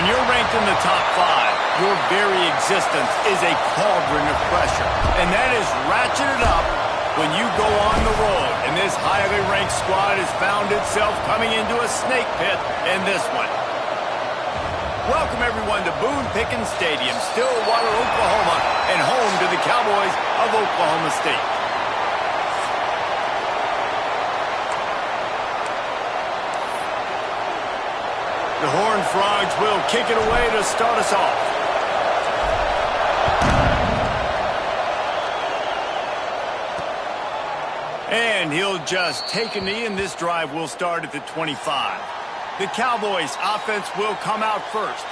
When you're ranked in the top 5, your very existence is a cauldron of pressure. And that is ratcheted up when you go on the road. And this highly ranked squad has found itself coming into a snake pit in this one. Welcome, everyone, to Boone Pickens Stadium, Stillwater, Oklahoma, and home to the Cowboys of Oklahoma State. The Horned Frogs will kick it away to start us off. And he'll just take a knee, and this drive will start at the 25. The Cowboys offense will come out first.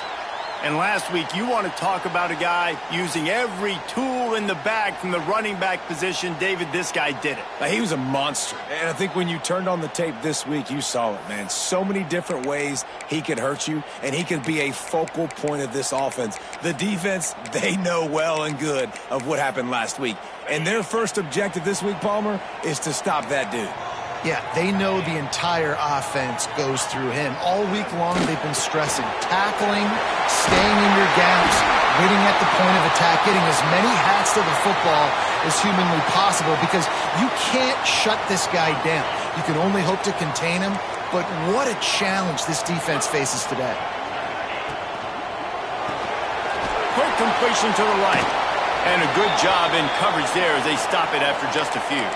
And last week, you want to talk about a guy using every tool in the bag from the running back position. David, this guy did it. He was a monster. And I think when you turned on the tape this week, you saw it, man. So many different ways he could hurt you, and he could be a focal point of this offense. The defense, they know well and good of what happened last week. And their first objective this week, Palmer, is to stop that dude. Yeah, they know the entire offense goes through him. All week long, they've been stressing tackling, staying in your gaps, waiting at the point of attack, getting as many hats to the football as humanly possible, because you can't shut this guy down. You can only hope to contain him, but what a challenge this defense faces today. Quick completion to the right. And a good job in coverage there as they stop it after just a few.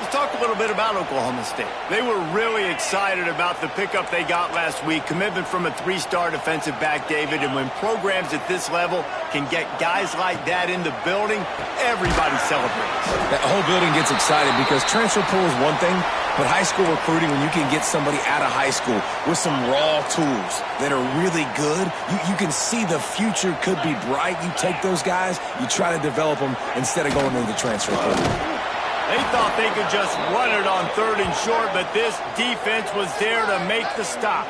Let's talk a little bit about Oklahoma State. They were really excited about the pickup they got last week. Commitment from a 3-star defensive back, David. And when programs at this level can get guys like that in the building, everybody celebrates. That whole building gets excited because transfer pool is one thing, but high school recruiting, when you can get somebody out of high school with some raw tools that are really good, you can see the future could be bright. You take those guys, you try to develop them instead of going into the transfer pool. They thought they could just run it on 3rd and short, but this defense was there to make the stop.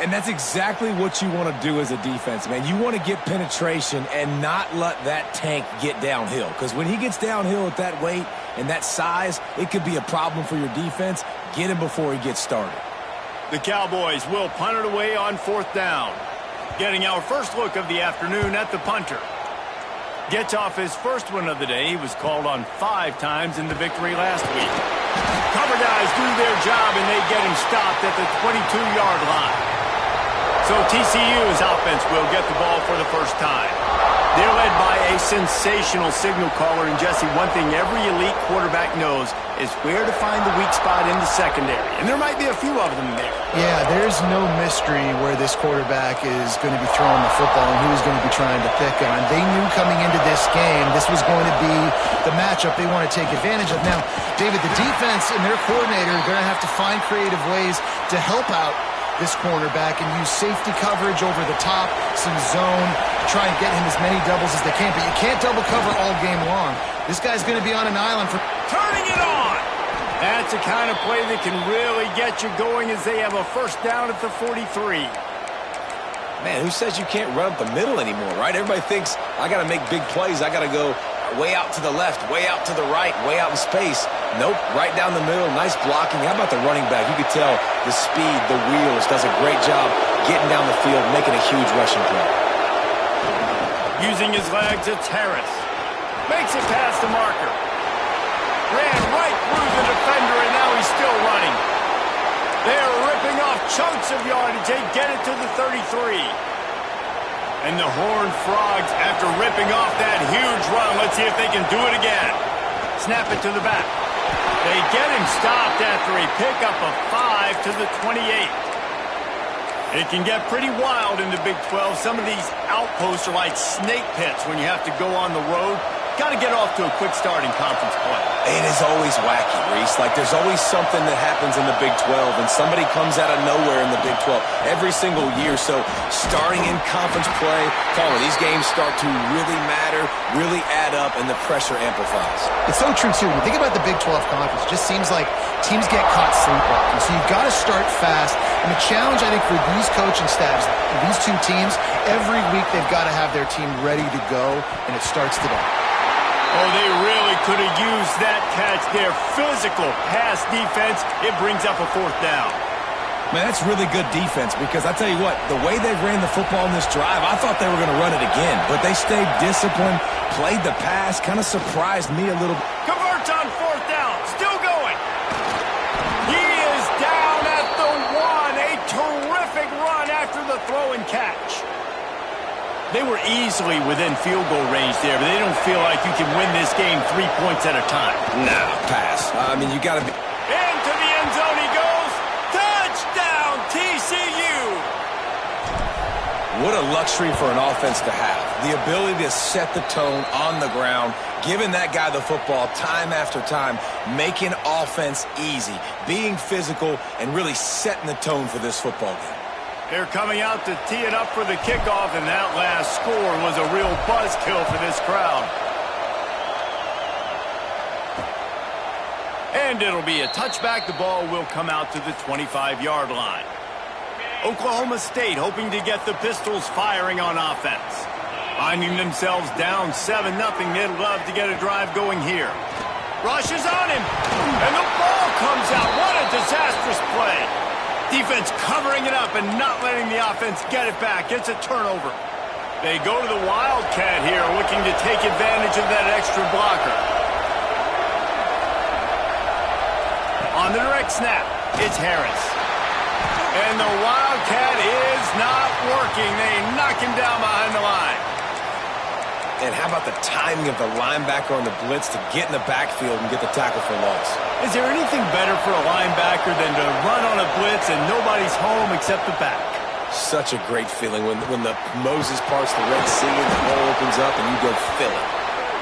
And that's exactly what you want to do as a defense, man. You want to get penetration and not let that tank get downhill. Because when he gets downhill at that weight and that size, it could be a problem for your defense. Get him before he gets started. The Cowboys will punt it away on 4th down. Getting our first look of the afternoon at the punter. Gets off his first one of the day. He was called on 5 times in the victory last week. Cover guys do their job, and they get him stopped at the 22-yard line. So TCU's offense will get the ball for the first time. They're led by a sensational signal caller. And, Jesse, one thing every elite quarterback knows is where to find the weak spot in the secondary. And there might be a few of them there. Yeah, there's no mystery where this quarterback is going to be throwing the football and who he's going to be trying to pick on. They knew coming into this game this was going to be the matchup they want to take advantage of. Now, David, the defense and their coordinator are going to have to find creative ways to help out this cornerback and use safety coverage over the top, some zone, try and get him as many doubles as they can. But you can't double cover all game long. This guy's going to be on an island for turning it on. That's the kind of play that can really get you going as they have a first down at the 43. Man, who says you can't run up the middle anymore, right? Everybody thinks, I got to make big plays. I got to go way out to the left, way out to the right, way out in space. Nope, right down the middle, nice blocking. How about the running back? You could tell the speed, the wheels, does a great job getting down the field, making a huge rushing play. Using his legs, it's Harris. Makes it past the marker. Ran right through the defender, and now he's still running. They're ripping off chunks of yardage. They get it to the 33. And the Horned Frogs, after ripping off that huge run, let's see if they can do it again. Snap it to the back. They get him stopped after a pickup of 5 to the 28. It can get pretty wild in the Big 12. Some of these outposts are like snake pits when you have to go on the road. Got to get off to a quick start in conference play. It is always wacky, Reese. Like, there's always something that happens in the Big 12, and somebody comes out of nowhere in the Big 12 every single year. So starting in conference play, these games start to really matter, really add up, and the pressure amplifies. It's so true, too. When you think about the Big 12 conference, it just seems like teams get caught sleepwalking. So you've got to start fast. And the challenge, I think, for these coaching staffs, these two teams, every week they've got to have their team ready to go, and it starts today. Oh, they really could have used that catch there. Physical pass defense. It brings up a 4th down. Man, that's really good defense because I tell you what, the way they ran the football in this drive, I thought they were going to run it again. But they stayed disciplined, played the pass, kind of surprised me a little. Converts on fourth down. Still going. He is down at the 1. A terrific run after the throw and catch. They were easily within field goal range there, but they don't feel like you can win this game 3 points at a time. Nah, pass. I mean, you got to be. Into the end zone he goes. Touchdown, TCU. What a luxury for an offense to have. The ability to set the tone on the ground, giving that guy the football time after time, making offense easy, being physical, and really setting the tone for this football game. They're coming out to tee it up for the kickoff, and that last score was a real buzzkill for this crowd. And it'll be a touchback. The ball will come out to the 25-yard line. Oklahoma State hoping to get the Pistols firing on offense. Finding themselves down 7-0, they'd love to get a drive going here. Rush is on him, and the ball comes out. What a disastrous play. Defense covering it up and not letting the offense get it back. It's a turnover. They go to the Wildcat here, looking to take advantage of that extra blocker. On the direct snap, it's Harris. And the Wildcat is not working. They knock him down behind the line. And how about the timing of the linebacker on the blitz to get in the backfield and get the tackle for loss? Is there anything better for a linebacker than to run on a blitz and nobody's home except the back? Such a great feeling when the Moses parts the Red Sea and the hole opens up and you go fill it.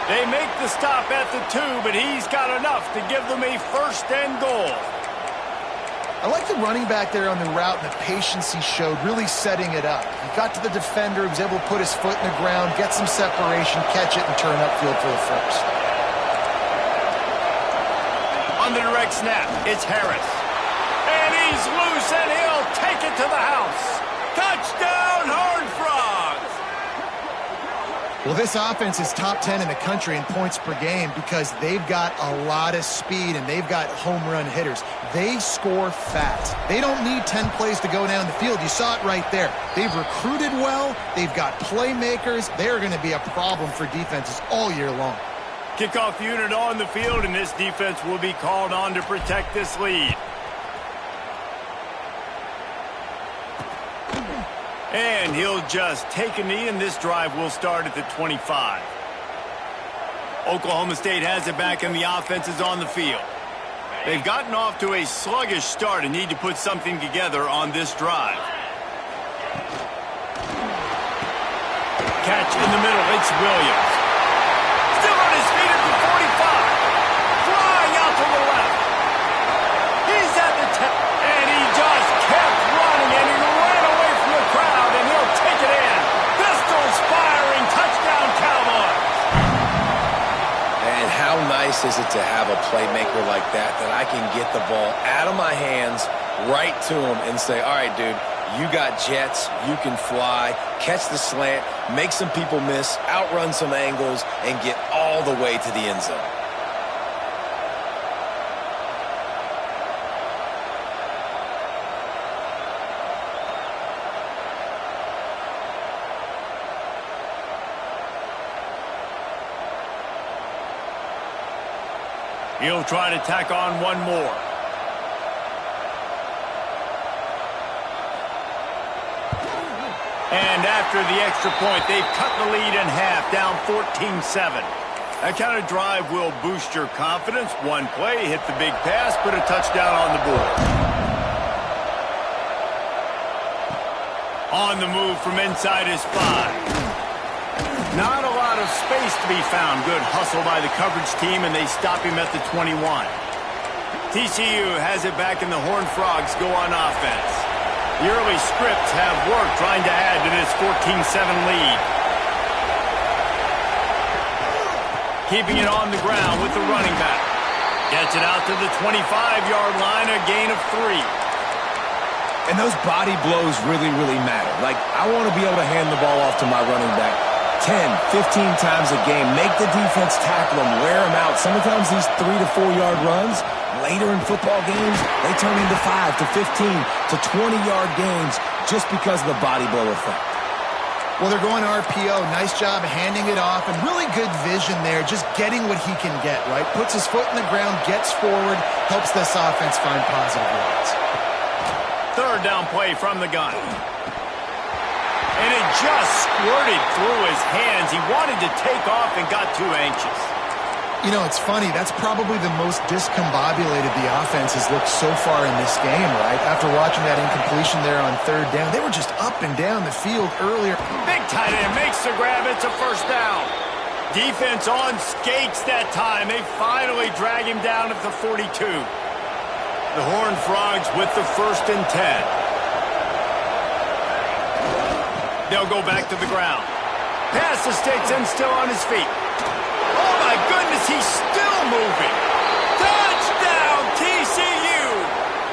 They make the stop at the 2, but he's got enough to give them a first and goal. I like the running back there on the route and the patience he showed, really setting it up. He got to the defender, he was able to put his foot in the ground, get some separation, catch it, and turn upfield for the first. On the direct snap, it's Harris. And he's loose, and he'll take it to the house. Touchdown, Horned Frogs! Well, this offense is top 10 in the country in points per game because they've got a lot of speed and they've got home run hitters. They score fast. They don't need 10 plays to go down the field. You saw it right there. They've recruited well. They've got playmakers. They're going to be a problem for defenses all year long. Kickoff unit on the field, and this defense will be called on to protect this lead. And he'll just take a knee, and this drive will start at the 25. Oklahoma State has it back, and the offense is on the field. They've gotten off to a sluggish start and need to put something together on this drive. Catch in the middle, it's Williams. Still on his feet at the 45. Flying out to the left. He's at the 10, and he just kept running, and he ran away from the crowd, and he'll take it in. Pistols firing, touchdown Cowboys. And how nice is it to have a playmaker like that I can get the ball out of my hands right to him and say, all right, dude, you got jets, you can fly, catch the slant, make some people miss, outrun some angles, and get all the way to the end zone. He'll try to tack on one more. And after the extra point, they've cut the lead in half, down 14-7. That kind of drive will boost your confidence. One play, hit the big pass, put a touchdown on the board. On the move from inside his 5. Not a lot of space to be found. Good hustle by the coverage team, and they stop him at the 21. TCU has it back, and the Horned Frogs go on offense. The early scripts have worked, trying to add to this 14-7 lead. Keeping it on the ground with the running back. Gets it out to the 25-yard line, a gain of 3. And those body blows really, really matter. Like, I want to be able to hand the ball off to my running back 10, 15 times a game. Make the defense tackle them, wear them out. Sometimes these 3 to 4 yard runs, Later in football games, they turn into 5 to 15 to 20-yard games just because of the body blow effect. Well, they're going RPO. Nice job handing it off, and really good vision there, just getting what he can get, right? Puts his foot in the ground, gets forward, helps this offense find positive yards. Third down play from the gun. And it just squirted through his hands. He wanted to take off and got too anxious. You know, it's funny. That's probably the most discombobulated the offense has looked so far in this game, right? After watching that incompletion there on third down, they were just up and down the field earlier. Big tight end makes the grab. It's a first down. Defense on skates that time. They finally drag him down at the 42. The Horned Frogs with the 1st and 10. They'll go back to the ground. Pass the sticks and still on his feet. Oh, my goodness, he's still moving. Touchdown, TCU.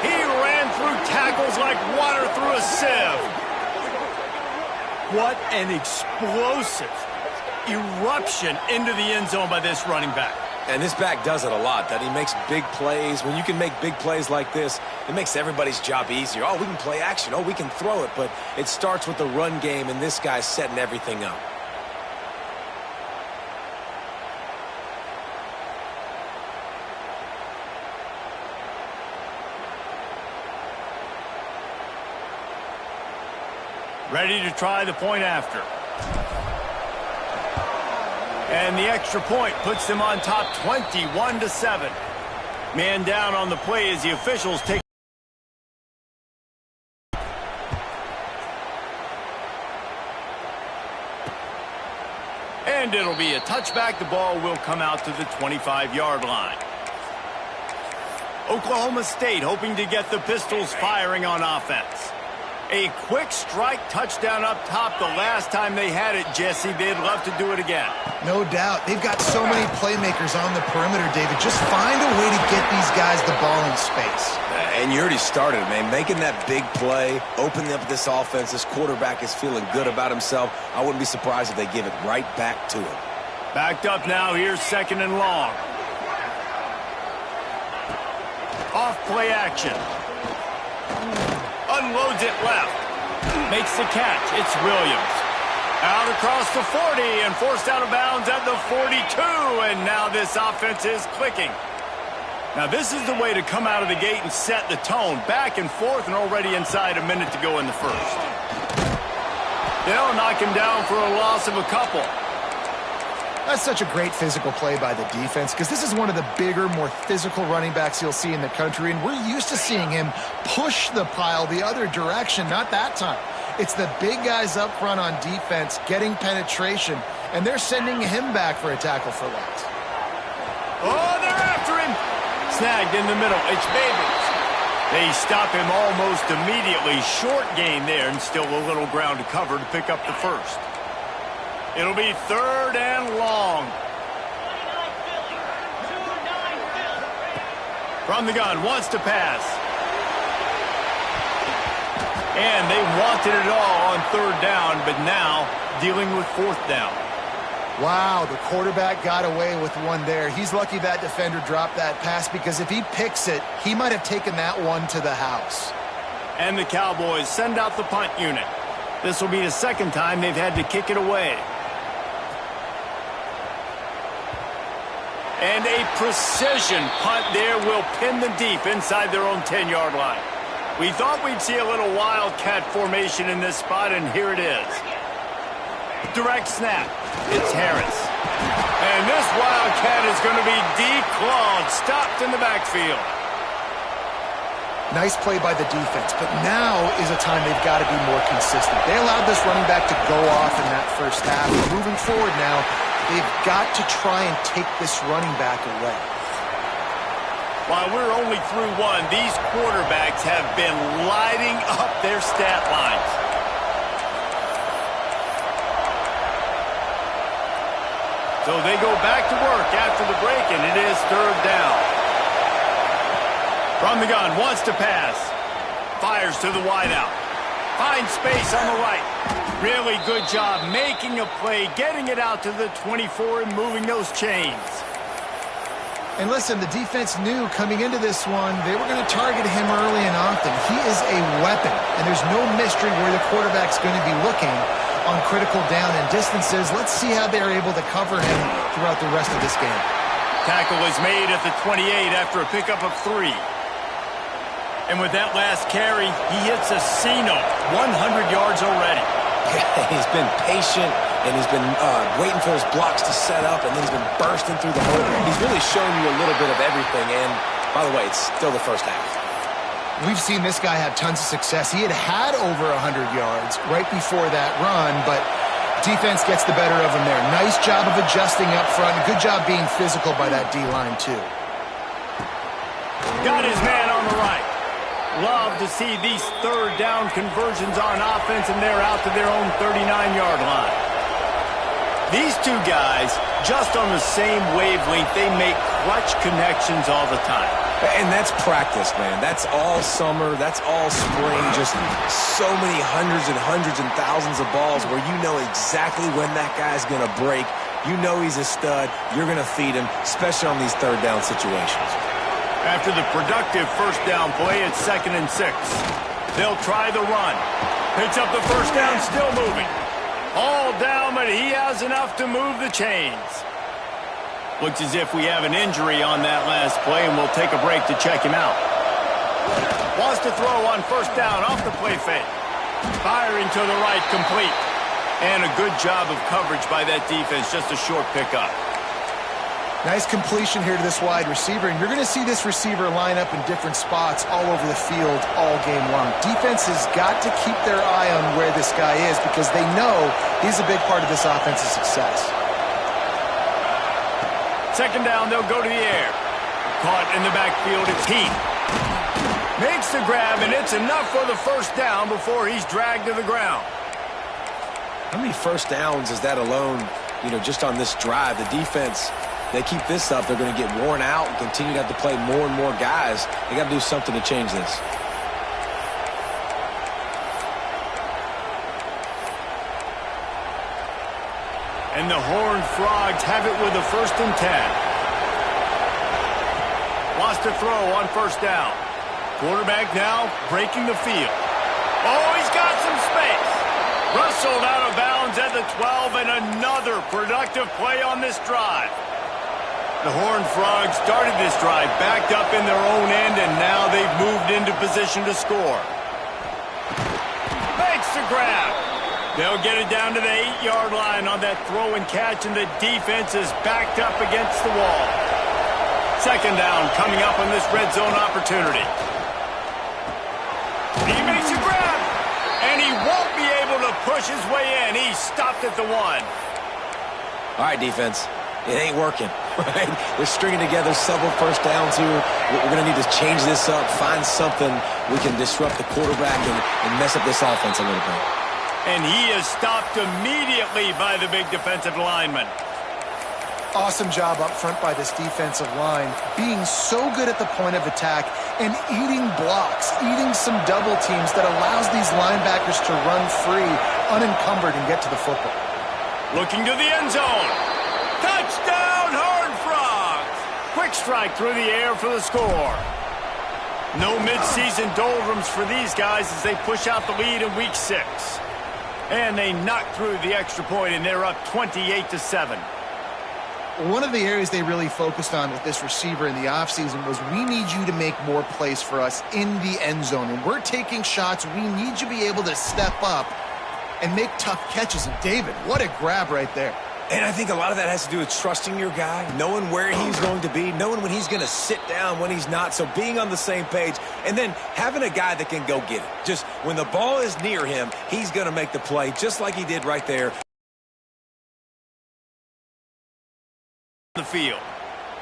He ran through tackles like water through a sieve. What an explosive eruption into the end zone by this running back. And this back does it a lot, that he makes big plays. When you can make big plays like this, it makes everybody's job easier. Oh, we can play action. Oh, we can throw it. But it starts with the run game, and this guy's setting everything up. Ready to try the point after. And the extra point puts them on top 21-7. Man down on the play as the officials take. And it'll be a touchback. The ball will come out to the 25-yard line. Oklahoma State hoping to get the Pistols firing on offense. A quick strike touchdown up top the last time they had it, Jesse. They'd love to do it again. No doubt. They've got so many playmakers on the perimeter, David. Just find a way to get these guys the ball in space. And you already started, man. Making that big play, opening up this offense. This quarterback is feeling good about himself. I wouldn't be surprised if they give it right back to him. Backed up now. Here's 2nd and long. Off play action. Unloads it left. Makes the catch. It's Williams. Out across the 40 and forced out of bounds at the 42. And now this offense is clicking. Now this is the way to come out of the gate and set the tone. Back and forth and already inside a minute to go in the first. They'll knock him down for a loss of a couple. That's such a great physical play by the defense because this is one of the bigger, more physical running backs you'll see in the country, and we're used to seeing him push the pile the other direction. Not that time. It's the big guys up front on defense getting penetration, and they're sending him back for a tackle for loss. Oh, they're after him. Snagged in the middle. It's Babers. They stop him almost immediately. Short gain there, and still a little ground to cover to pick up the first. It'll be 3rd and long. From the gun, wants to pass. And they wanted it all on 3rd down, but now dealing with 4th down. Wow, the quarterback got away with one there. He's lucky that defender dropped that pass because if he picks it, he might have taken that one to the house. And the Cowboys send out the punt unit. This will be the 2nd time they've had to kick it away. And a precision punt there will pin them deep inside their own 10-yard line. We thought we'd see a little wildcat formation in this spot, and here it is. Direct snap. It's Harris. And this wildcat is going to be declawed, stopped in the backfield. Nice play by the defense, but now is a time they've got to be more consistent. They allowed this running back to go off in that first half. Moving forward now, they've got to try and take this running back away. While we're only through one, these quarterbacks have been lighting up their stat lines. So they go back to work after the break, and it is 3rd down. From the gun, wants to pass. Fires to the wideout. Finds space on the right. Really good job making a play, getting it out to the 24 and moving those chains. And listen, the defense knew coming into this one, they were going to target him early and often. He is a weapon, and there's no mystery where the quarterback's going to be looking on critical down and distances. Let's see how they're able to cover him throughout the rest of this game. Tackle is made at the 28 after a pickup of 3. And with that last carry, he hits a C-note, 100 yards already. He's been patient, and he's been waiting for his blocks to set up, and then he's been bursting through the hole. He's really shown you a little bit of everything, and by the way, it's still the first half. We've seen this guy have tons of success. He had over 100 yards right before that run, but defense gets the better of him there. Nice job of adjusting up front. Good job being physical by that D-line, too. Got his man on the right. Love to see these third down conversions on offense, and they're out to their own 39-yard line. These two guys, just on the same wavelength, they make clutch connections all the time. And that's practice, man. That's all summer. That's all spring. Just so many hundreds and thousands of balls where you know exactly when that guy's going to break. You know he's a stud. You're going to feed him, especially on these third down situations. After the productive first down play, it's 2nd and 6. They'll try the run. Picks up the first down, still moving. All down, but he has enough to move the chains. Looks as if we have an injury on that last play, and we'll take a break to check him out. Wants to throw on first down off the play fake. Firing to the right, complete. And a good job of coverage by that defense, just a short pickup. Nice completion here to this wide receiver, and you're going to see this receiver line up in different spots all over the field all game long. Defense has got to keep their eye on where this guy is because they know he's a big part of this offense's success. 2nd down, they'll go to the air. Caught in the backfield, it's Heath. Makes the grab, and it's enough for the first down before he's dragged to the ground. How many first downs is that alone, just on this drive? The defense, they keep this up, they're going to get worn out and continue to have to play more and more guys. They got to do something to change this. And the Horned Frogs have it with a 1st and 10. Wants to throw on first down. Quarterback now breaking the field. Oh, he's got some space. Rustled out of bounds at the 12, and another productive play on this drive. The Horned Frogs started this drive backed up in their own end, and now they've moved into position to score. Makes the grab. They'll get it down to the 8-yard line on that throw and catch, and the defense is backed up against the wall. 2nd down coming up on this red zone opportunity. He makes a grab, and he won't be able to push his way in. He stopped at the 1. All right, defense. It ain't working, right? They're stringing together several first downs here. We're going to need to change this up, find something we can disrupt the quarterback and mess up this offense a little bit. And he is stopped immediately by the big defensive lineman. Awesome job up front by this defensive line, being so good at the point of attack and eating blocks, eating some double teams that allows these linebackers to run free, unencumbered, and get to the football. Looking to the end zone. Touchdown, Horned Frogs! Quick strike through the air for the score. No midseason doldrums for these guys as they push out the lead in Week 6. And they knock through the extra point, and they're up 28-7. One of the areas they really focused on with this receiver in the offseason was we need you to make more plays for us in the end zone. When we're taking shots, we need you to be able to step up and make tough catches. And David, what a grab right there. And I think a lot of that has to do with trusting your guy, knowing where he's going to be, knowing when he's going to sit down, when he's not. So being on the same page, and then having a guy that can go get it. Just when the ball is near him, he's going to make the play, just like he did right there. The field.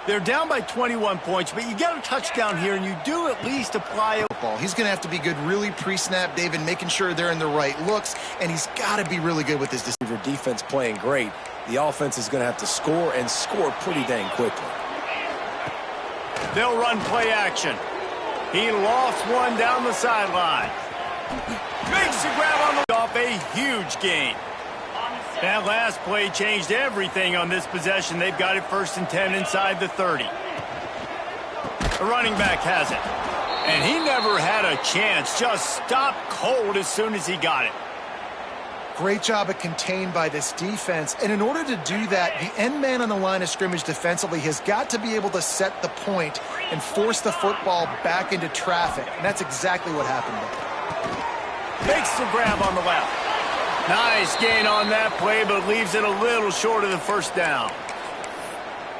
They're down by 21 points, but you get a touchdown here, and you do at least apply a ball. He's going to have to be good really pre-snap, David, making sure they're in the right looks, and he's got to be really good with his defense playing great. The offense is going to have to score and score pretty dang quickly. They'll run play action. He lofts one down the sideline. Makes the grab on the off, a huge gain. That last play changed everything on this possession. They've got it 1st and 10 inside the 30. The running back has it. And he never had a chance. Just stopped cold as soon as he got it. Great job of contained by this defense. And in order to do that, the end man on the line of scrimmage defensively has got to be able to set the point and force the football back into traffic. And that's exactly what happened there. Makes the grab on the left. Nice gain on that play, but leaves it a little short of the first down.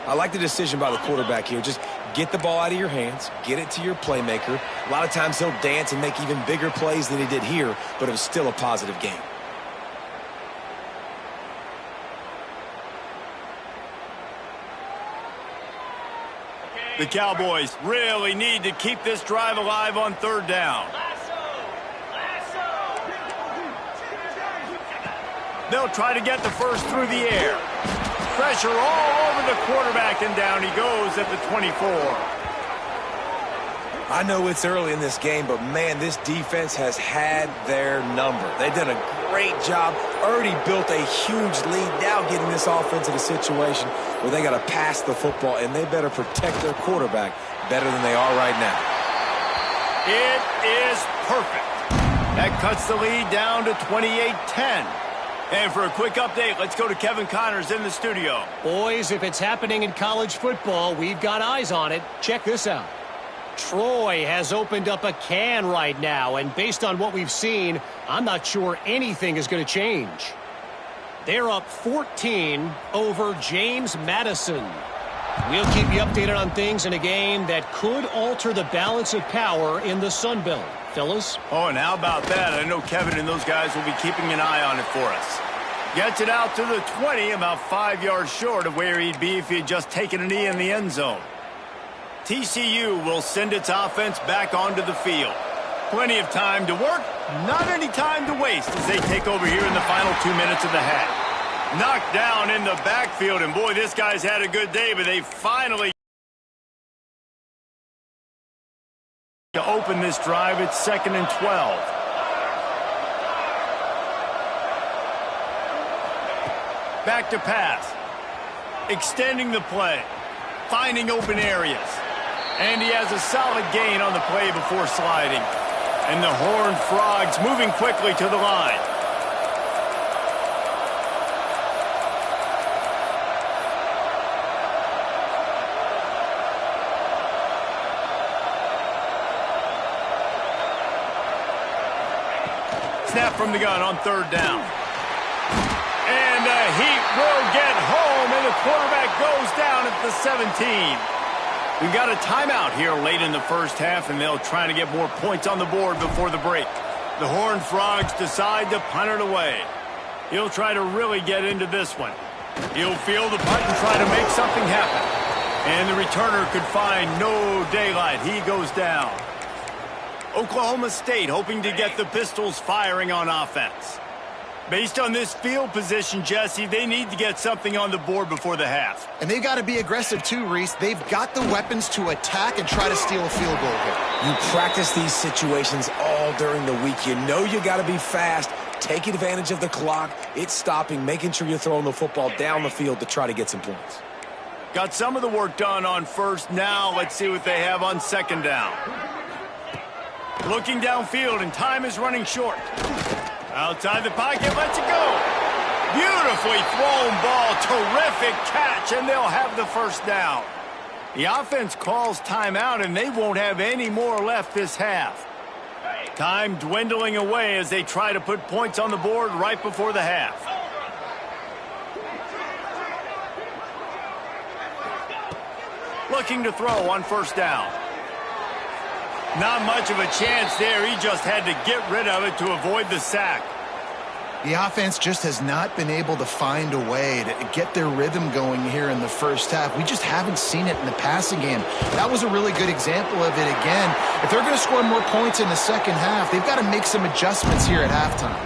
I like the decision by the quarterback here. Just get the ball out of your hands, get it to your playmaker. A lot of times he'll dance and make even bigger plays than he did here, but it was still a positive game. The Cowboys really need to keep this drive alive on third down. They'll try to get the first through the air. Pressure all over the quarterback, and down he goes at the 24. I know it's early in this game, but, man, this defense has had their number. They've done a great job, already built a huge lead, now getting this offense in a situation where they got to pass the football, and they better protect their quarterback better than they are right now. It is perfect. That cuts the lead down to 28-10. And for a quick update, let's go to Kevin Connors in the studio. Boys, if it's happening in college football, we've got eyes on it. Check this out. Troy has opened up a can right now, and based on what we've seen, I'm not sure anything is going to change. They're up 14 over James Madison. We'll keep you updated on things in a game that could alter the balance of power in the Sun Belt. Fellas? Oh, and how about that? I know Kevin and those guys will be keeping an eye on it for us. Gets it out to the 20, about 5 yards short of where he'd be if he had just taken a knee in the end zone. TCU will send its offense back onto the field. Plenty of time to work, not any time to waste as they take over here in the final 2 minutes of the half. Knocked down in the backfield, and boy, this guy's had a good day, but they finally to open this drive. It's 2nd and 12. Back to pass. Extending the play. Finding open areas. And he has a solid gain on the play before sliding. And the Horned Frogs moving quickly to the line. Snap from the gun on third down. And the Heat will get home, and the quarterback goes down at the 17. We've got a timeout here late in the first half, and they'll try to get more points on the board before the break. The Horned Frogs decide to punt it away. He'll try to really get into this one. He'll field the punt and try to make something happen. And the returner could find no daylight. He goes down. Oklahoma State hoping to get the Pistols firing on offense. Based on this field position, Jesse, they need to get something on the board before the half. And they've got to be aggressive too, Reese. They've got the weapons to attack and try to steal a field goal here. You practice these situations all during the week. You know you got to be fast, take advantage of the clock. It's stopping, making sure you're throwing the football down the field to try to get some points. Got some of the work done on first. Now let's see what they have on second down. Looking downfield, and time is running short. Outside the pocket, lets it go. Beautifully thrown ball, terrific catch, and they'll have the first down. The offense calls timeout, and they won't have any more left this half. Time dwindling away as they try to put points on the board right before the half. Looking to throw on first down. Not much of a chance there. He just had to get rid of it to avoid the sack. The offense just has not been able to find a way to get their rhythm going here in the first half. We just haven't seen it in the passing game. That was a really good example of it again. If they're going to score more points in the second half, they've got to make some adjustments here at halftime.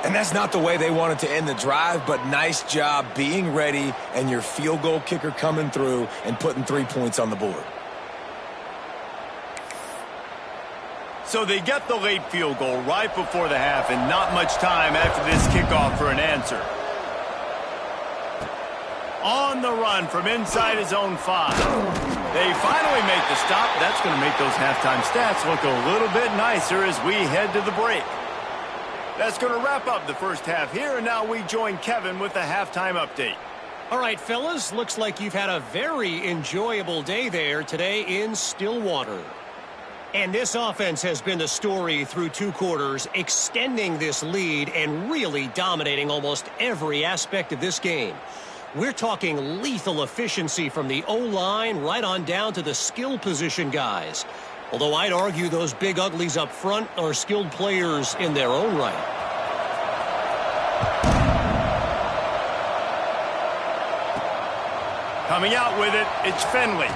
And that's not the way they wanted to end the drive, but nice job being ready and your field goal kicker coming through and putting 3 points on the board. So they get the late field goal right before the half, and not much time after this kickoff for an answer. On the run from inside his own 5. They finally make the stop. That's going to make those halftime stats look a little bit nicer as we head to the break. That's going to wrap up the first half here, and now we join Kevin with the halftime update. All right, fellas, looks like you've had a very enjoyable day there today in Stillwater. And this offense has been the story through 2 quarters, extending this lead and really dominating almost every aspect of this game. We're talking lethal efficiency from the O-line right on down to the skill position guys. Although I'd argue those big uglies up front are skilled players in their own right. Coming out with it, it's Finley.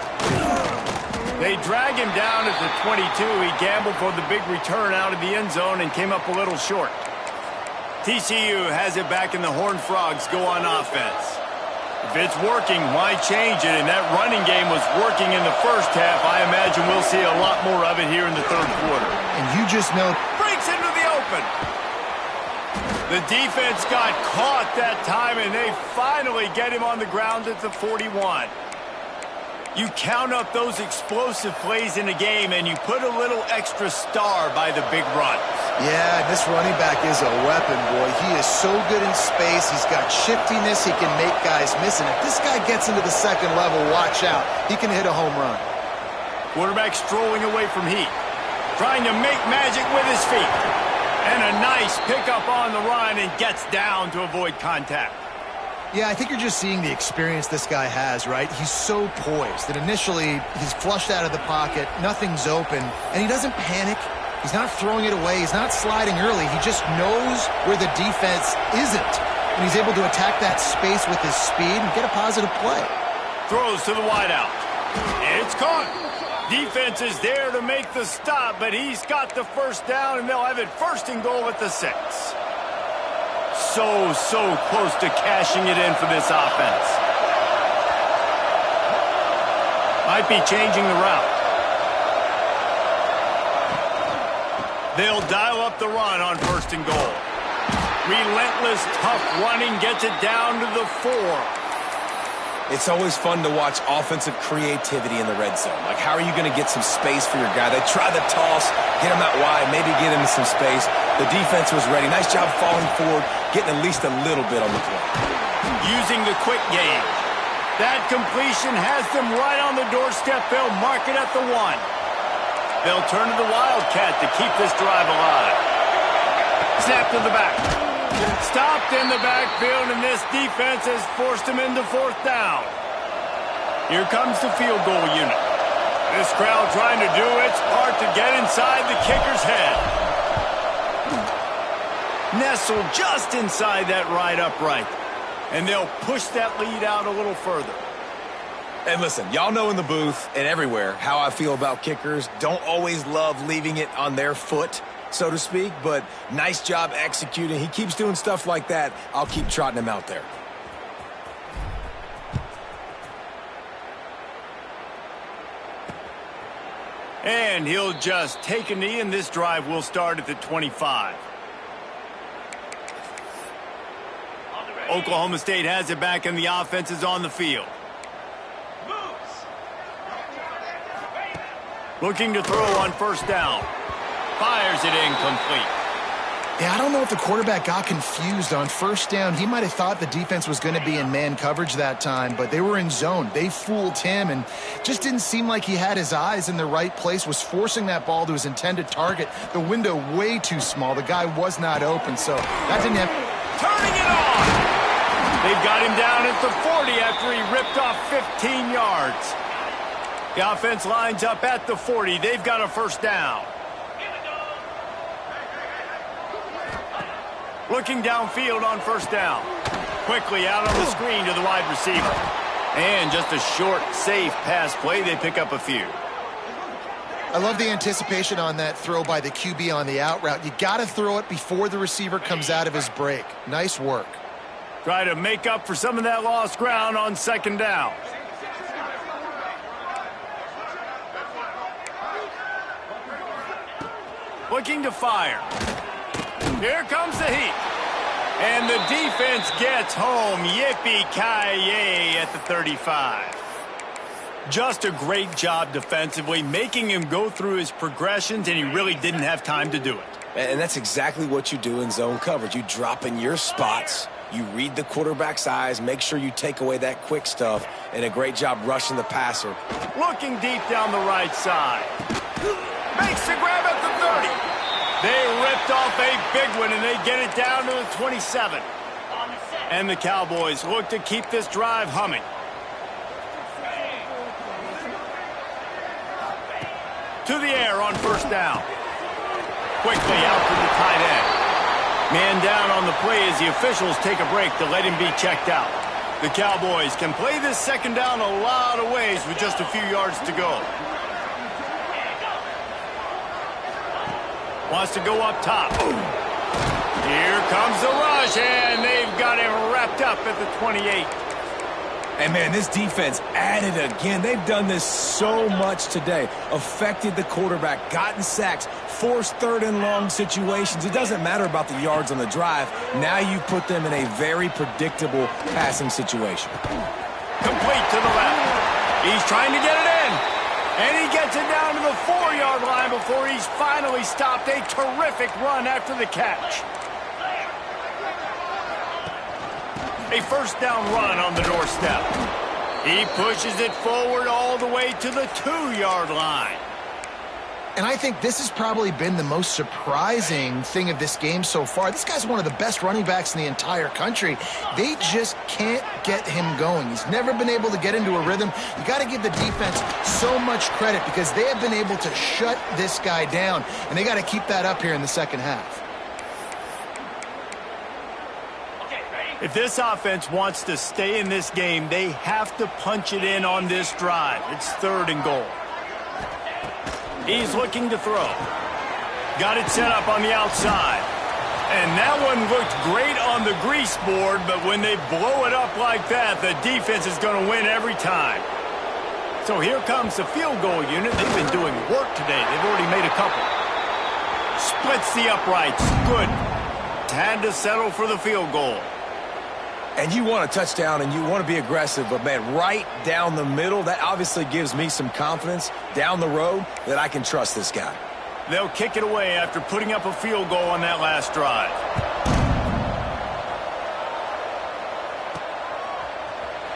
They drag him down at the 22. He gambled for the big return out of the end zone and came up a little short. TCU has it back, and the Horned Frogs go on offense. If it's working, why change it? And that running game was working in the first half. I imagine we'll see a lot more of it here in the third quarter. And you just know... Breaks into the open. The defense got caught that time, and they finally get him on the ground at the 41. You count up those explosive plays in a game, and you put a little extra star by the big runs. Yeah, this running back is a weapon, boy. He is so good in space. He's got shiftiness. He can make guys miss. And if this guy gets into the second level, watch out. He can hit a home run. Quarterback strolling away from heat. Trying to make magic with his feet. And a nice pickup on the run, and gets down to avoid contact. Yeah, I think you're just seeing the experience this guy has, right? He's so poised that initially he's flushed out of the pocket, nothing's open, and he doesn't panic. He's not throwing it away. He's not sliding early. He just knows where the defense isn't, and he's able to attack that space with his speed and get a positive play. Throws to the wideout. It's caught. Defense is there to make the stop, but he's got the first down, and they'll have it 1st and goal at the 6. So close to cashing it in for this offense. Might be changing the route. They'll dial up the run on 1st and goal. Relentless, tough running gets it down to the 4. It's always fun to watch offensive creativity in the red zone. Like, how are you going to get some space for your guy? They try the toss, get him out wide, maybe get him some space. The defense was ready. Nice job falling forward, getting at least a little bit on the play. Using the quick game. That completion has them right on the doorstep. They'll mark it at the 1. They'll turn to the Wildcat to keep this drive alive. Snap to the back. Stopped in the backfield, and this defense has forced him into 4th down. Here comes the field goal unit. This crowd trying to do its part to get inside the kicker's head. Nestled just inside that right upright. And they'll push that lead out a little further. And listen, y'all know in the booth and everywhere how I feel about kickers. Don't always love leaving it on their foot, so to speak, but nice job executing. He keeps doing stuff like that. I'll keep trotting him out there. And he'll just take a knee, and this drive will start at the 25. Oklahoma State has it back, and the offense is on the field. Looking to throw on 1st down. Fires it incomplete. Yeah, I don't know if the quarterback got confused on 1st down. He might have thought the defense was going to be in man coverage that time, but they were in zone. They fooled him, and just didn't seem like he had his eyes in the right place, was forcing that ball to his intended target. The window way too small. The guy was not open, so that didn't have... Turning it on! They've got him down at the 40 after he ripped off 15 yards. The offense lines up at the 40. They've got a 1st down. Looking downfield on 1st down. Quickly out on the screen to the wide receiver. And just a short, safe pass play. They pick up a few. I love the anticipation on that throw by the QB on the out route. You got to throw it before the receiver comes out of his break. Nice work. Try to make up for some of that lost ground on 2nd down. Looking to fire. Here comes the heat. And the defense gets home. Yippee-ki-yay at the 35. Just a great job defensively, making him go through his progressions, and he really didn't have time to do it. And that's exactly what you do in zone coverage. You drop in your spots, you read the quarterback's eyes, make sure you take away that quick stuff, and a great job rushing the passer. Looking deep down the right side. Makes the grab at the 30. They ripped off a big one, and they get it down to the 27. And the Cowboys look to keep this drive humming. To the air on first down. Quickly out to the tight end. Man down on the play as the officials take a break to let him be checked out. The Cowboys can play this second down a lot of ways with just a few yards to go. Wants to go up top. Here comes the rush, and they've got him wrapped up at the 28. And, man, this defense added again. They've done this so much today. Affected the quarterback, gotten sacks, forced third and long situations. It doesn't matter about the yards on the drive. Now you put them in a very predictable passing situation. Complete to the left. He's trying to get it in. And he gets it down to the 4-yard line before he's finally stopped. A terrific run after the catch. A first down run on the doorstep. He pushes it forward all the way to the 2-yard line. And I think this has probably been the most surprising thing of this game so far. This guy's one of the best running backs in the entire country. They just can't get him going. He's never been able to get into a rhythm. You got to give the defense so much credit because they have been able to shut this guy down, and they got to keep that up here in the second half. If this offense wants to stay in this game, they have to punch it in on this drive. It's 3rd and goal. He's looking to throw. Got it set up on the outside. And that one looked great on the grease board, but when they blow it up like that, the defense is going to win every time. So here comes the field goal unit. They've been doing work today. They've already made a couple. Splits the uprights. Good. Had to settle for the field goal. And you want a touchdown and you want to be aggressive, but, man, right down the middle, that obviously gives me some confidence down the road that I can trust this guy. They'll kick it away after putting up a field goal on that last drive.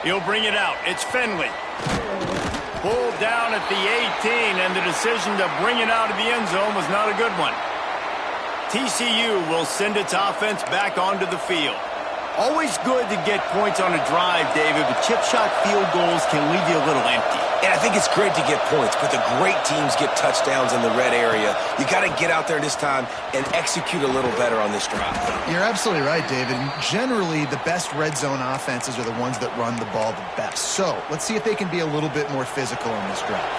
He'll bring it out. It's Finley. Pulled down at the 18, and the decision to bring it out of the end zone was not a good one. TCU will send its offense back onto the field. Always good to get points on a drive, David, but chip shot field goals can leave you a little empty. And I think it's great to get points, but the great teams get touchdowns in the red area. You got to get out there this time and execute a little better on this drive. You're absolutely right, David. Generally, the best red zone offenses are the ones that run the ball the best. So let's see if they can be a little bit more physical on this drive.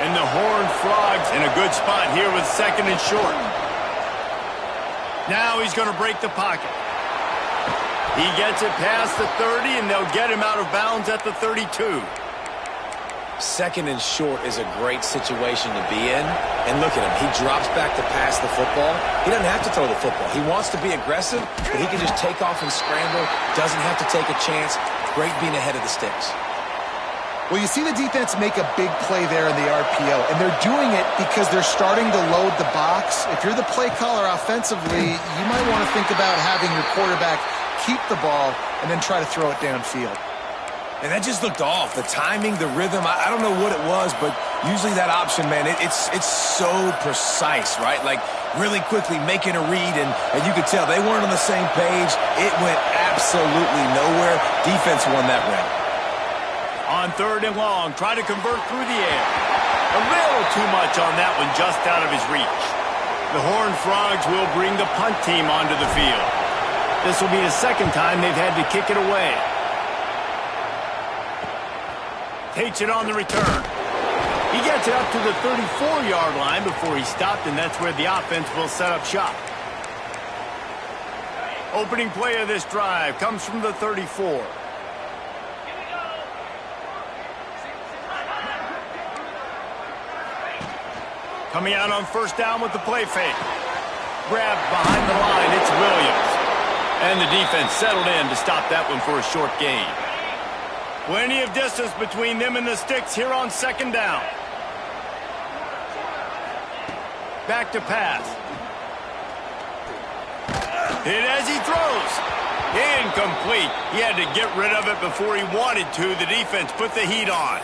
And the Horned Frogs in a good spot here with 2nd and short. Now he's going to break the pocket. He gets it past the 30, and they'll get him out of bounds at the 32. 2nd and short is a great situation to be in. And look at him. He drops back to pass the football. He doesn't have to throw the football. He wants to be aggressive, but he can just take off and scramble. Doesn't have to take a chance. Great being ahead of the sticks. Well, you see the defense make a big play there in the RPO, and they're doing it because they're starting to load the box. If you're the play caller offensively, you might want to think about having your quarterback keep the ball and then try to throw it downfield. And that just looked off. The timing, the rhythm, I don't know what it was, but usually that option, man, it's so precise, right? Like really quickly making a read, and you could tell they weren't on the same page. It went absolutely nowhere. Defense won that round. On 3rd and long, try to convert through the air. A little too much on that one, just out of his reach. The Horned Frogs will bring the punt team onto the field. This will be the 2nd time they've had to kick it away. Takes it on the return. He gets it up to the 34-yard line before he stopped, and that's where the offense will set up shop. Opening play of this drive comes from the 34. Coming out on first down with the play fake. Grabbed behind the line, it's Williams. And the defense settled in to stop that one for a short gain. Plenty of distance between them and the sticks here on second down. Back to pass. Hit as he throws. Incomplete. He had to get rid of it before he wanted to. The defense put the heat on.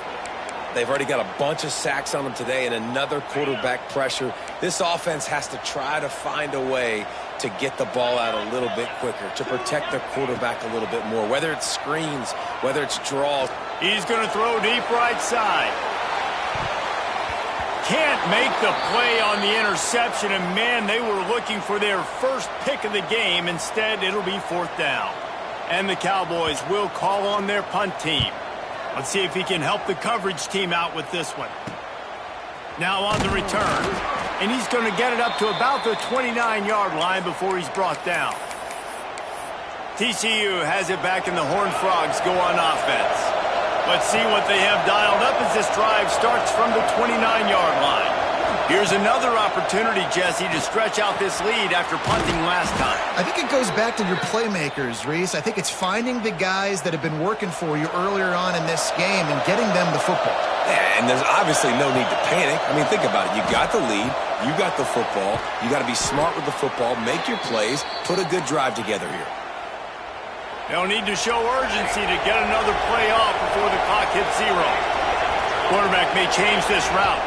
They've already got a bunch of sacks on them today and another quarterback pressure. This offense has to try to find a way to get the ball out a little bit quicker, to protect their quarterback a little bit more, whether it's screens, whether it's draws. He's going to throw deep right side. Can't make the play on the interception, and man, they were looking for their first pick of the game. Instead, it'll be fourth down. And the Cowboys will call on their punt team. Let's see if he can help the coverage team out with this one. Now on the return. And he's going to get it up to about the 29-yard line before he's brought down. TCU has it back and the Horned Frogs go on offense. Let's see what they have dialed up as this drive starts from the 29-yard line. Here's another opportunity, Jesse, to stretch out this lead after punting last time. I think it goes back to your playmakers, Reese. I think it's finding the guys that have been working for you earlier on in this game and getting them the football. Yeah, and there's obviously no need to panic. I mean, think about it. You got the lead. You got the football. You got to be smart with the football. Make your plays. Put a good drive together here. They'll need to show urgency to get another play off before the clock hits zero. Quarterback may change this route.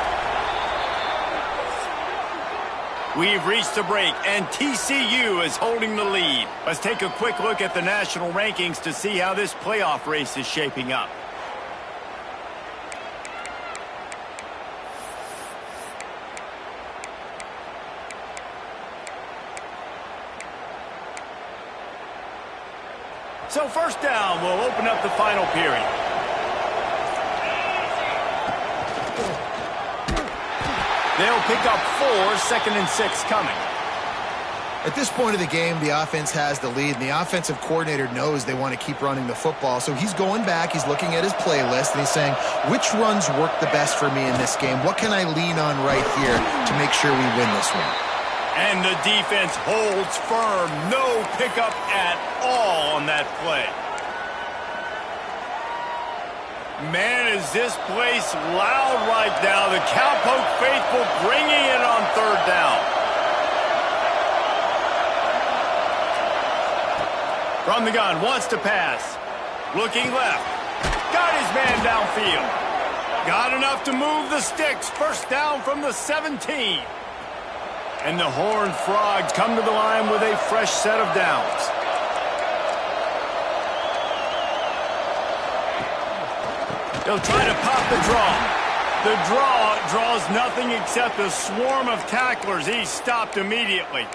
We've reached the break, and TCU is holding the lead. Let's take a quick look at the national rankings to see how this playoff race is shaping up. So first down, we'll open up the final period. They'll pick up 4, 2nd and 6 coming. At this point of the game, the offense has the lead, and the offensive coordinator knows they want to keep running the football. So he's going back, he's looking at his playlist, and he's saying, which runs work the best for me in this game? What can I lean on right here to make sure we win this one? And the defense holds firm. No pickup at all on that play. Man, is this place loud right now. The Cowpoke faithful bringing it on third down. From the gun, wants to pass. Looking left. Got his man downfield. Got enough to move the sticks. First down from the 17. And the Horned Frogs come to the line with a fresh set of downs. They'll try to pop the draw. The draw draws nothing except a swarm of tacklers. He's stopped immediately.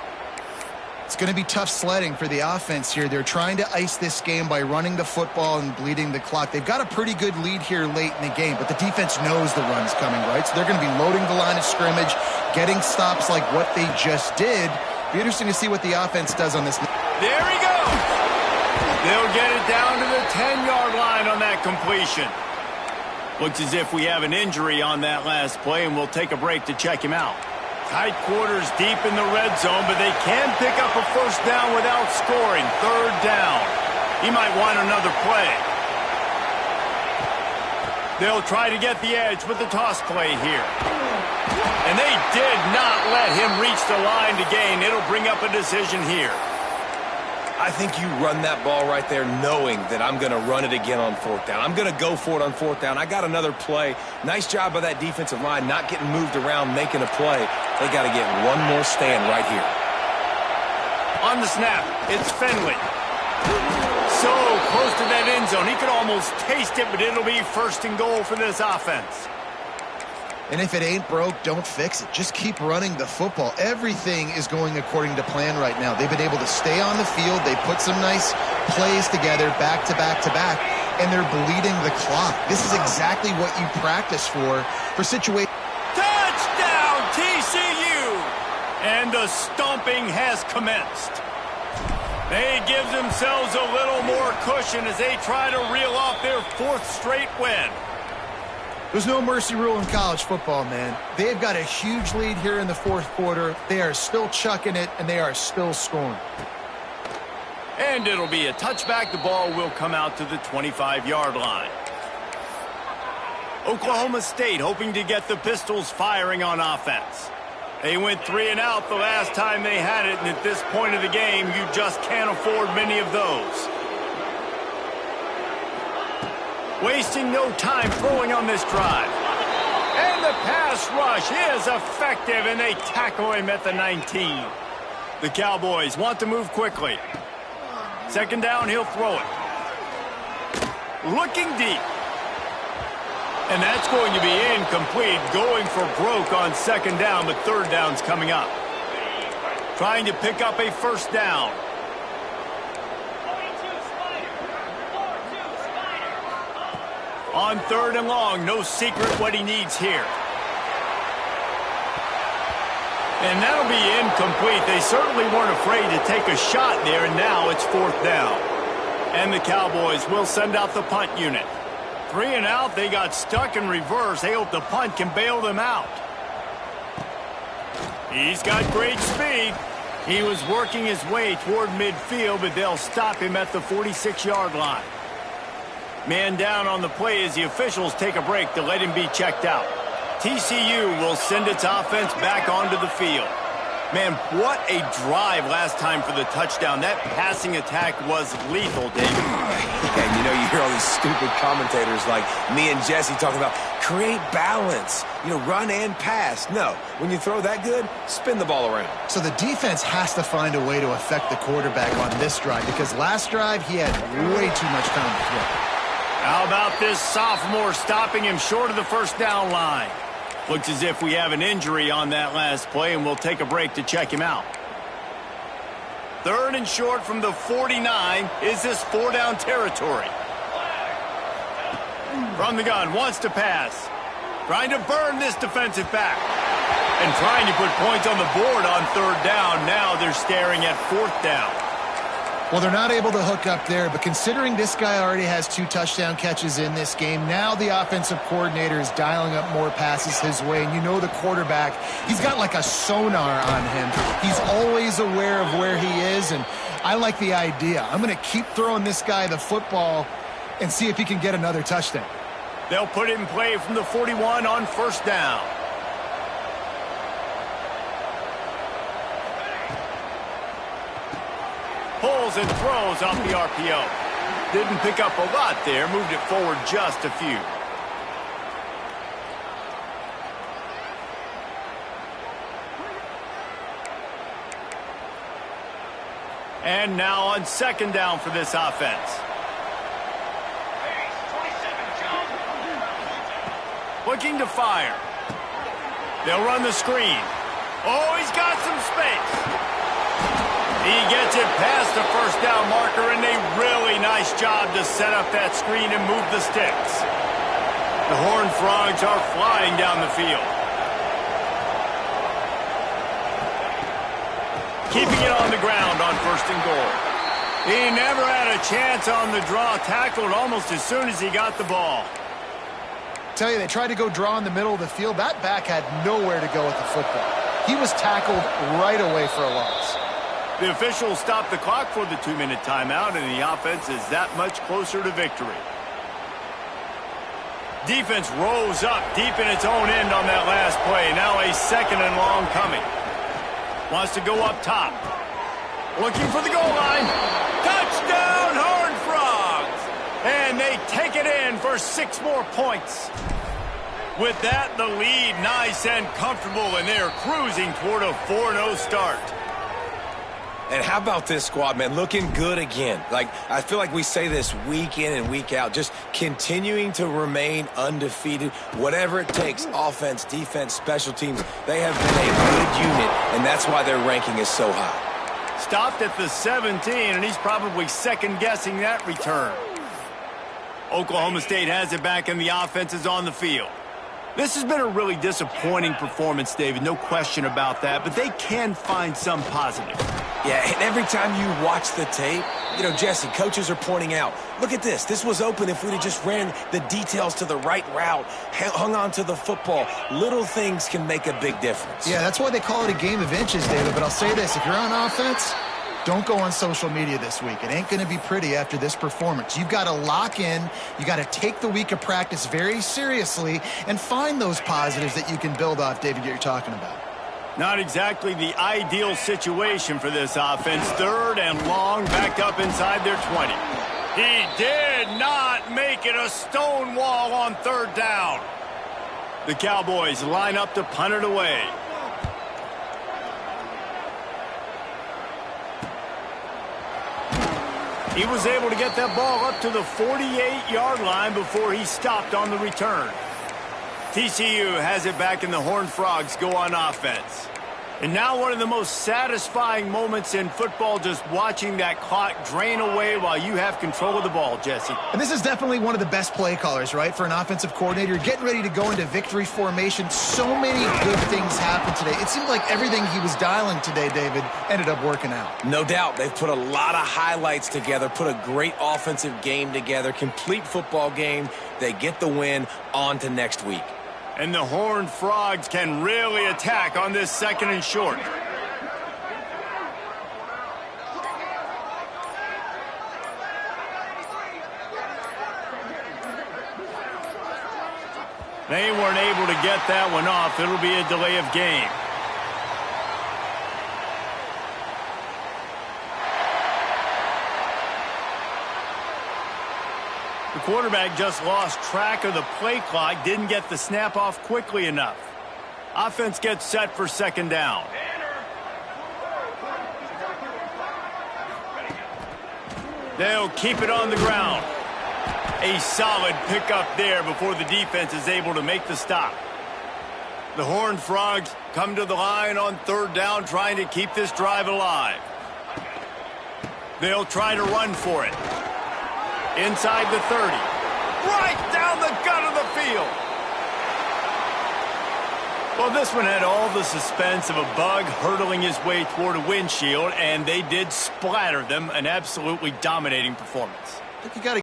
It's going to be tough sledding for the offense here. They're trying to ice this game by running the football and bleeding the clock. They've got a pretty good lead here late in the game, but the defense knows the run's coming, right? So they're going to be loading the line of scrimmage, getting stops like what they just did. Be interesting to see what the offense does on this. There he goes. They'll get it down to the 10-yard line on that completion. Looks as if we have an injury on that last play, and we'll take a break to check him out. Tight quarters deep in the red zone, but they can pick up a first down without scoring. Third down. He might want another play. They'll try to get the edge with the toss play here. And they did not let him reach the line to gain. It'll bring up a decision here. I think you run that ball right there knowing that I'm going to run it again on fourth down. I'm going to go for it on fourth down. I got another play. Nice job by that defensive line, not getting moved around, making a play. They got to get one more stand right here. On the snap, it's Finley. So close to that end zone. He could almost taste it, but it'll be first and goal for this offense. And if it ain't broke, don't fix it. Just keep running the football. Everything is going according to plan right now. They've been able to stay on the field. They put some nice plays together back to back to back, and they're bleeding the clock. This is exactly what you practice for situations. Touchdown, TCU! And the stomping has commenced. They give themselves a little more cushion as they try to reel off their 4th straight win. There's no mercy rule in college football, man. They've got a huge lead here in the 4th quarter. They are still chucking it, and they are still scoring. And it'll be a touchback. The ball will come out to the 25-yard line. Oklahoma State hoping to get the Pistols firing on offense. They went 3 and out the last time they had it, and at this point of the game, you just can't afford many of those. Wasting no time throwing on this drive. And the pass rush is effective, and they tackle him at the 19. The Cowboys want to move quickly. Second down, he'll throw it. Looking deep. And that's going to be incomplete, going for broke on second down, but third down's coming up. Trying to pick up a first down. On third and long, no secret what he needs here. And that'll be incomplete. They certainly weren't afraid to take a shot there, and now it's fourth down. And the Cowboys will send out the punt unit. 3 and out, they got stuck in reverse. They hope the punt can bail them out. He's got great speed. He was working his way toward midfield, but they'll stop him at the 46-yard line. Man down on the play as the officials take a break to let him be checked out. TCU will send its offense back onto the field. Man, what a drive last time for the touchdown. That passing attack was lethal, David. And you know, you hear all these stupid commentators like me and Jesse talking about create balance, run and pass. No, when you throw that good, spin the ball around. So the defense has to find a way to affect the quarterback on this drive, because last drive he had way too much time to throw. How about this sophomore stopping him short of the first down line? Looks as if we have an injury on that last play, and we'll take a break to check him out. Third and short from the 49. Is this 4-down territory? From the gun, wants to pass. Trying to burn this defensive back. And trying to put points on the board on third down. Now they're staring at fourth down. Well, they're not able to hook up there, but considering this guy already has 2 touchdown catches in this game, now the offensive coordinator is dialing up more passes his way. And the quarterback, he's got like a sonar on him. He's always aware of where he is, and I like the idea. I'm going to keep throwing this guy the football and see if he can get another touchdown. They'll put it in play from the 41 on first down. Pulls and throws off the RPO. Didn't pick up a lot there. Moved it forward just a few. And now on second down for this offense. Looking to fire. They'll run the screen. Oh, he's got some space. He gets it past the first down marker, and a really nice job to set up that screen and move the sticks. The Horned Frogs are flying down the field. Keeping it on the ground on first and goal. He never had a chance on the draw, tackled almost as soon as he got the ball. Tell you, they tried to go draw in the middle of the field. That back had nowhere to go with the football. He was tackled right away for a loss. The officials stopped the clock for the 2-minute timeout, and the offense is that much closer to victory. Defense rose up deep in its own end on that last play. Now a second and long coming. Wants to go up top. Looking for the goal line. Touchdown, Horned Frogs! And they take it in for 6 more points. With that, the lead nice and comfortable, and they're cruising toward a 4-0 start. And how about this squad, man? Looking good again. I feel like we say this week in and week out, just continuing to remain undefeated. Whatever it takes, offense, defense, special teams, they have been a good unit, and that's why their ranking is so high. Stopped at the 17, and he's probably second-guessing that return. Oklahoma State has it back, and the offense is on the field. This has been a really disappointing performance, David, no question about that, but they can find some positive. Yeah, and every time you watch the tape, Jesse, coaches are pointing out, look at this. This was open if we'd have just ran the details to the right route, hung on to the football. Little things can make a big difference. Yeah, that's why they call it a game of inches, David, but I'll say this. If you're on offense, don't go on social media this week. It ain't going to be pretty after this performance. You've got to lock in. You got to take the week of practice very seriously and find those positives that you can build off, David, that you're talking about. Not exactly the ideal situation for this offense. 3rd and long, back up inside their 20. He did not make it a stone wall on 3rd down. The Cowboys line up to punt it away. He was able to get that ball up to the 48-yard line before he stopped on the return. TCU has it back, and the Horned Frogs go on offense. And now one of the most satisfying moments in football, just watching that clock drain away while you have control of the ball, Jesse. And this is definitely one of the best play callers, right, for an offensive coordinator. Getting ready to go into victory formation. So many good things happened today. It seemed like everything he was dialing today, David, ended up working out. No doubt. They've put a lot of highlights together, put a great offensive game together, complete football game. They get the win. On to next week. And the Horned Frogs can really attack on this 2nd and short. They weren't able to get that one off. It'll be a delay of game. The quarterback just lost track of the play clock, didn't get the snap off quickly enough. Offense gets set for 2nd down. They'll keep it on the ground. A solid pickup there before the defense is able to make the stop. The Horned Frogs come to the line on 3rd down, trying to keep this drive alive. They'll try to run for it. Inside the 30. Right down the gut of the field. Well, this one had all the suspense of a bug hurtling his way toward a windshield, and they did splatter them. An absolutely dominating performance. I think you got to